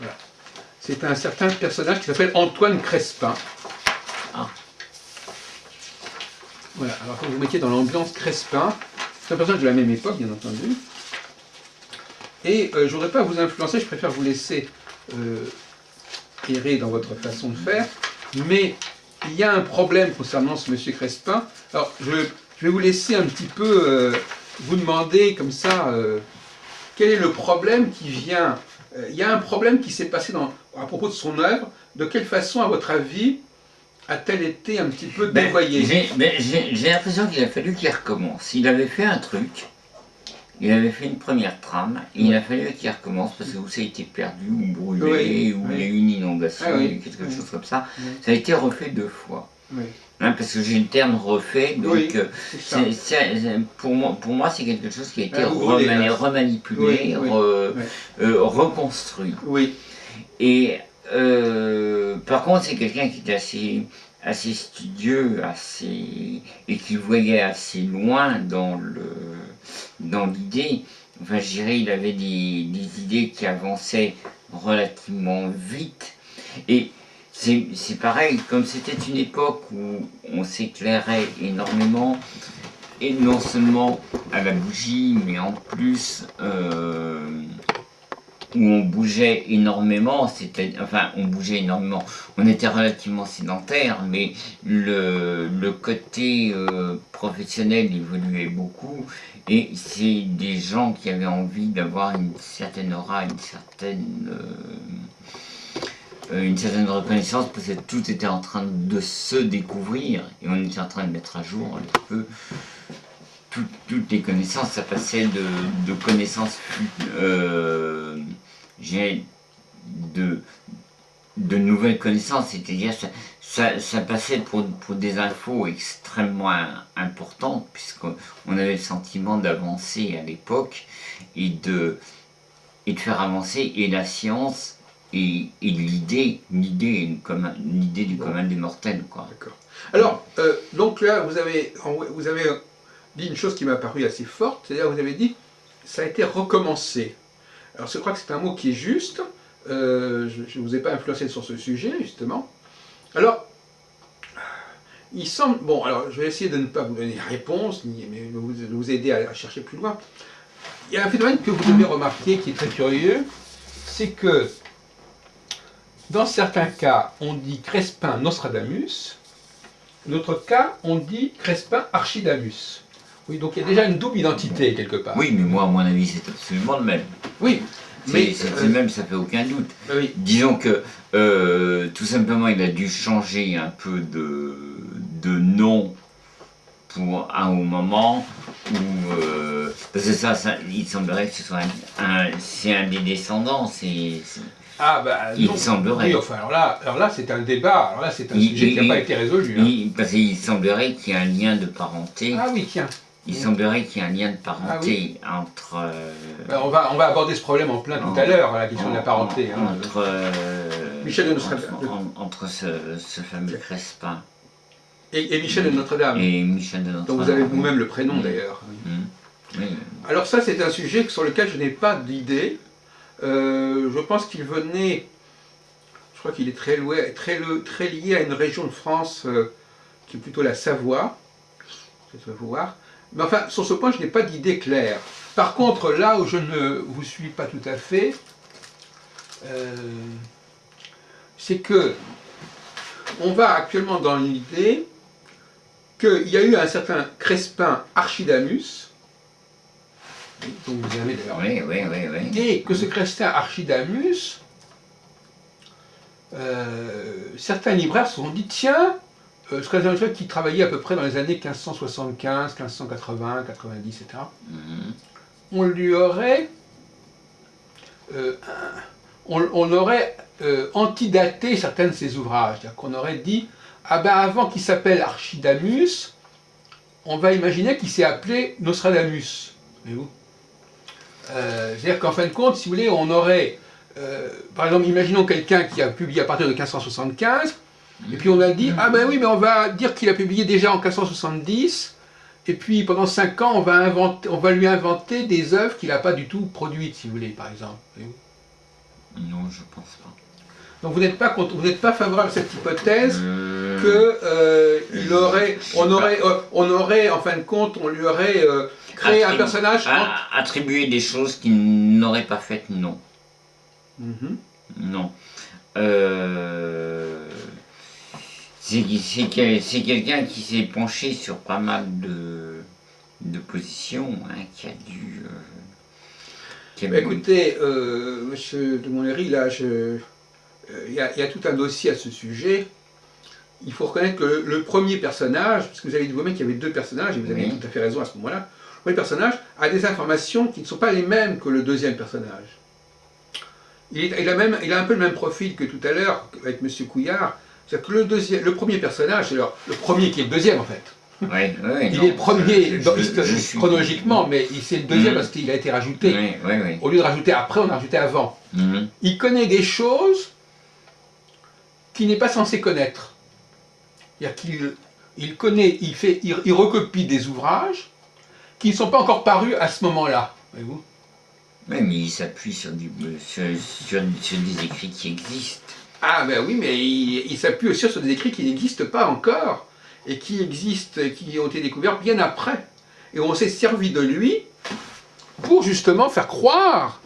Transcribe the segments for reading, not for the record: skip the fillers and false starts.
Voilà. C'est un certain personnage qui s'appelle Antoine Crespin. Ah. Voilà, alors quand vous mettiez dans l'ambiance Crespin, c'est un personnage de la même époque, bien entendu. Et je ne voudrais pas vous influencer, je préfère vous laisser errer dans votre façon de faire. Mais il y a un problème concernant ce monsieur Crespin. Alors, je vais vous laisser un petit peu vous demander comme ça, quel est le problème qui vient. Il y a un problème qui s'est passé à propos de son œuvre. De quelle façon, à votre avis, a-t-elle été un petit peu dévoyée? J'ai l'impression qu'il a fallu qu'il recommence. Il avait fait un truc. Il avait fait une première trame, et il a fallu qu'il recommence parce que ça a été perdu ou brûlé, ou il y a eu une inondation, quelque chose comme ça. Ça a été refait 2 fois. Hein, parce que j'ai le terme refait, donc pour moi c'est quelque chose qui a été remanipulé, reconstruit. Et par contre c'est quelqu'un qui était assez studieux, et qui voyait assez loin dans l'idée. Enfin, je dirais, il avait des idées qui avançaient relativement vite. Et c'est pareil, comme c'était une époque où on s'éclairait énormément, et non seulement à la bougie, mais en plus où on bougeait énormément, on bougeait énormément, on était relativement sédentaire, mais le côté professionnel évoluait beaucoup, et c'est des gens qui avaient envie d'avoir une certaine aura, une certaine reconnaissance, parce que tout était en train de se découvrir, et on était en train de mettre à jour un petit peu toutes les connaissances. Ça passait de connaissances de nouvelles connaissances, c'est-à-dire ça passait pour des infos extrêmement importantes, puisqu'on avait le sentiment d'avancer à l'époque, et de faire avancer et la science et l'idée du commun des mortels, quoi. D'accord. Alors, donc là, vous avez dit une chose qui m'a paru assez forte, c'est-à-dire vous avez dit ça a été recommencé. Alors je crois que c'est un mot qui est juste, je ne vous ai pas influencé sur ce sujet, justement. Alors, il semble, bon, alors je vais essayer de ne pas vous donner la réponse, mais de vous aider à chercher plus loin. Il y a un phénomène que vous devez remarquer qui est très curieux, c'est que dans certains cas, on dit Crespin Nostradamus, dans d'autres cas, on dit Crespin Archidamus. Oui, donc il y a déjà une double identité quelque part. Oui, mais moi, à mon avis, c'est absolument le même. Oui, mais c'est le même, ça fait aucun doute. Oui. Disons que tout simplement, il a dû changer un peu de nom à un moment où parce que ça, il semblerait que ce soit c'est un des descendants. Ah bah, il semblerait. Oui, enfin, alors là c'est un débat, alors là c'est un sujet qui n'a pas été résolu. Hein. Parce qu'il semblerait qu'il y ait un lien de parenté. Ah oui, tiens. Il semblerait qu'il y ait un lien de parenté entre... Ben, on va aborder ce problème en plein tout à l'heure, la question de la parenté. Hein, Michel de Notre-Dame. Entre ce fameux Crespin. Et Michel de Notre-Dame. Et Michel de Notre-Dame. Donc vous avez vous-même le prénom d'ailleurs. Oui. Alors ça c'est un sujet sur lequel je n'ai pas d'idée. Je pense qu'il venait, je crois qu'il est très lié à une région de France qui est plutôt la Savoie. Je vais voir. Mais enfin, sur ce point, je n'ai pas d'idée claire. Par contre, là où je ne vous suis pas tout à fait, c'est que on va actuellement dans l'idée qu'il y a eu un certain Crespin Archidamus, dont vous avez d'ailleurs. Oui. Et que ce Crespin Archidamus, certains libraires se sont dit, tiens, ce Crespin qui travaillait à peu près dans les années 1575, 1580, 90, etc. On lui aurait, on aurait antidaté certains de ses ouvrages. C'est-à-dire qu'on aurait dit, ah ben avant qu'il s'appelle Archidamus, on va imaginer qu'il s'est appelé Nostradamus. Voyez-vous ? C'est-à-dire qu'en fin de compte, si vous voulez, on aurait, par exemple, imaginons quelqu'un qui a publié à partir de 1575, et puis on a dit, ah ben oui, mais on va dire qu'il a publié déjà en 1570, et puis pendant 5 ans, on va lui inventer des œuvres qu'il n'a pas du tout produites, si vous voulez, par exemple. Non, je pense pas. Donc vous n'êtes pas favorable à cette hypothèse que on aurait, en fin de compte, on lui aurait créé un personnage. Attribuer des choses qu'il n'aurait pas faites, non. Mhm. Non. C'est quelqu'un qui s'est penché sur pas mal de positions, hein, qui a dû... Écoutez, monsieur de Montlhéry, là, il y a tout un dossier à ce sujet. Il faut reconnaître que le premier personnage, parce que vous avez dit vous-même qu'il y avait deux personnages, et vous avez tout à fait raison à ce moment-là, le premier personnage a des informations qui ne sont pas les mêmes que le deuxième personnage. Il a un peu le même profil que tout à l'heure avec monsieur Couillard. C'est-à-dire que le premier personnage, alors le premier qui est le deuxième en fait. Il est le premier chronologiquement, mais c'est le deuxième parce qu'il a été rajouté. Au lieu de rajouter après, on a rajouté avant. Il connaît des choses qu'il n'est pas censé connaître. C'est-à-dire qu'il connaît, il recopie des ouvrages qui ne sont pas encore parus à ce moment-là. Voyez-vous ? Oui, mais il s'appuie sur des écrits qui existent. Ah ben oui, mais il s'appuie aussi sur des écrits qui n'existent pas encore, et qui existent, qui ont été découverts bien après. Et on s'est servi de lui pour justement faire croire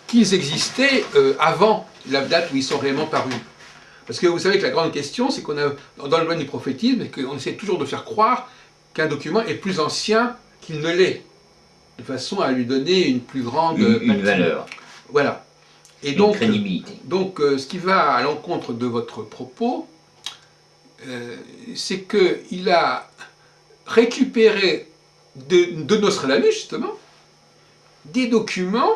qu'ils existaient avant la date où ils sont réellement parus. Parce que vous savez que la grande question, c'est qu'on a, dans le domaine du prophétisme, et qu'on essaie toujours de faire croire qu'un document est plus ancien qu'il ne l'est, de façon à lui donner une plus grande une valeur. Voilà. Et donc, une crédibilité. Donc, ce qui va à l'encontre de votre propos, c'est qu'il a récupéré de Nostradamus, justement, des documents,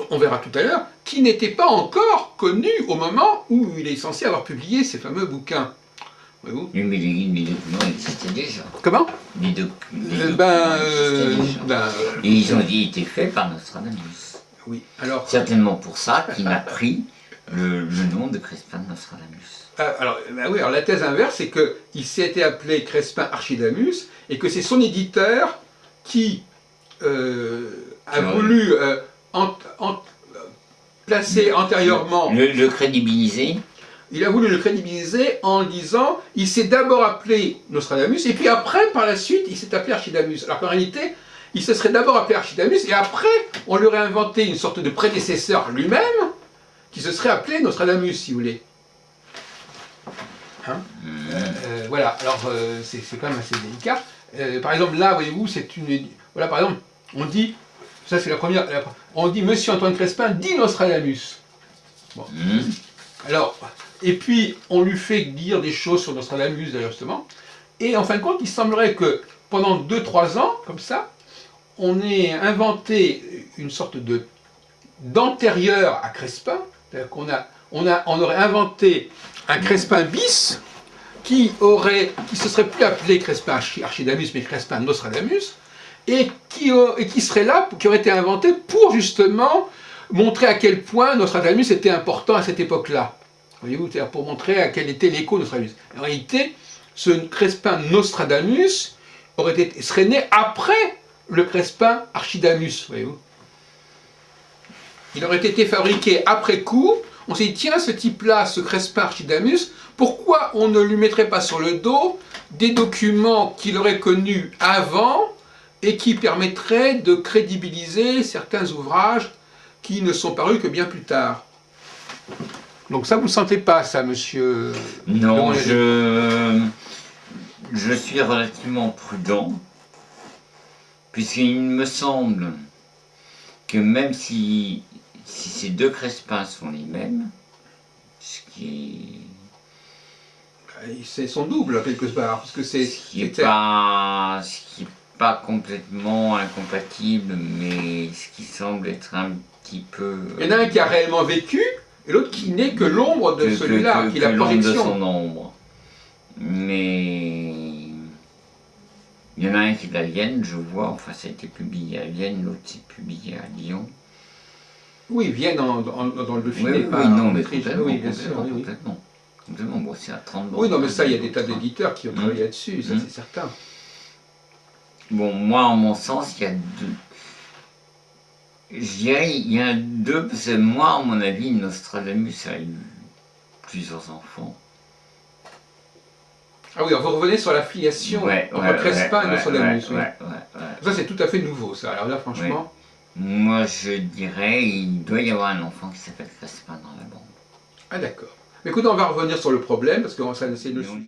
on verra tout à l'heure, qui n'étaient pas encore connus au moment où il est censé avoir publié ces fameux bouquins. Oui, mais les documents existaient déjà. Comment? Les documents existaient déjà. Et ils ont été faits par Nostradamus. Oui, alors... Certainement pour ça qu'il a pris le nom de Crespin de Nostradamus. Oui, alors la thèse inverse, c'est qu'il s'est été appelé Crespin Archidamus, et que c'est son éditeur qui a voulu placer antérieurement... Le crédibiliser. Il a voulu le crédibiliser en disant, il s'est d'abord appelé Nostradamus, et puis après, par la suite, il s'est appelé Archidamus. Alors qu'en réalité, il se serait d'abord appelé Archidamus, et après, on lui aurait inventé une sorte de prédécesseur lui-même, qui se serait appelé Nostradamus, si vous voulez. Hein voilà, alors c'est quand même assez délicat. Par exemple, là, voyez-vous, c'est une... Voilà, par exemple, on dit, ça c'est la première, on dit Monsieur Antoine Crespin dit Nostradamus. Bon. Alors, et puis, on lui fait dire des choses sur Nostradamus, d'ailleurs, justement, et en fin de compte, il semblerait que pendant 2-3 ans, comme ça, on ait inventé une sorte d'antérieur à Crespin, c'est-à-dire on aurait inventé un Crespin bis, qui se serait plus appelé Crespin Archidamus, mais Crespin Nostradamus, et qui serait là, qui aurait été inventé pour justement montrer à quel point Nostradamus était important à cette époque-là. Voyez-vous, c'est-à-dire pour montrer à quel était l'écho de Nostradamus. En réalité, ce Crespin Nostradamus serait né après le Crespin Archidamus, voyez-vous. Il aurait été fabriqué après coup. On s'est dit, tiens, ce type-là, ce Crespin Archidamus, pourquoi on ne lui mettrait pas sur le dos des documents qu'il aurait connus avant et qui permettraient de crédibiliser certains ouvrages qui ne sont parus que bien plus tard. Donc ça, vous ne sentez pas, ça, monsieur? Non, je suis relativement prudent, puisqu'il me semble que même si ces deux Crespins sont les mêmes, ce qui est... C'est son double, quelque part, parce que c'est... Ce qui n'est pas complètement incompatible, mais ce qui semble être un petit peu... Il y en a un qui a réellement vécu, et l'autre qui n'est que l'ombre de celui-là, qui est la projection. De son ombre. Mais... Il y en a un qui est à Vienne, je vois, enfin ça a été publié à Vienne, l'autre c'est publié à Lyon. Oui, Vienne dans le Dauphiné, oui, pas non, en mais Autriche. complètement, Oui, bien sûr, complètement. Bon, c'est à 30 Oui, non, mais ça, il y a des tas d'éditeurs qui ont travaillé là-dessus, ça c'est certain. Bon, moi, en mon sens, il y a Je dirais, il y en a deux, parce que moi, à mon avis, Nostradamus a eu plusieurs enfants. Ah oui, alors vous revenez sur la filiation Ouais, ouais, entre Crespin et ouais, Nostradamus, oui. ouais, ouais. Ça, c'est tout à fait nouveau, ça. Alors là, Ouais. franchement... Moi, je dirais, il doit y avoir un enfant qui s'appelle Crespin dans la bande. Ah d'accord. Mais écoutez, on va revenir sur le problème, parce que ça, c'est le Mais on-